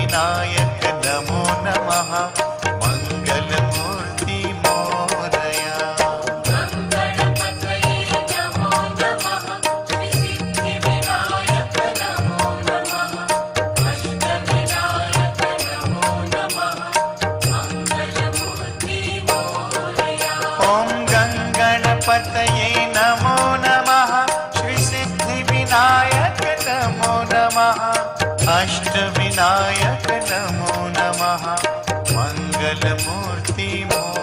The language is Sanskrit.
विनायक नमो नमः मंगलमूर्ति मोरया। ओम गंगणपतये नमो नमः श्री सिद्धि विनायक नमो नमः अष्ट विनायक नमो नमः मंगलमूर्ति मोरया।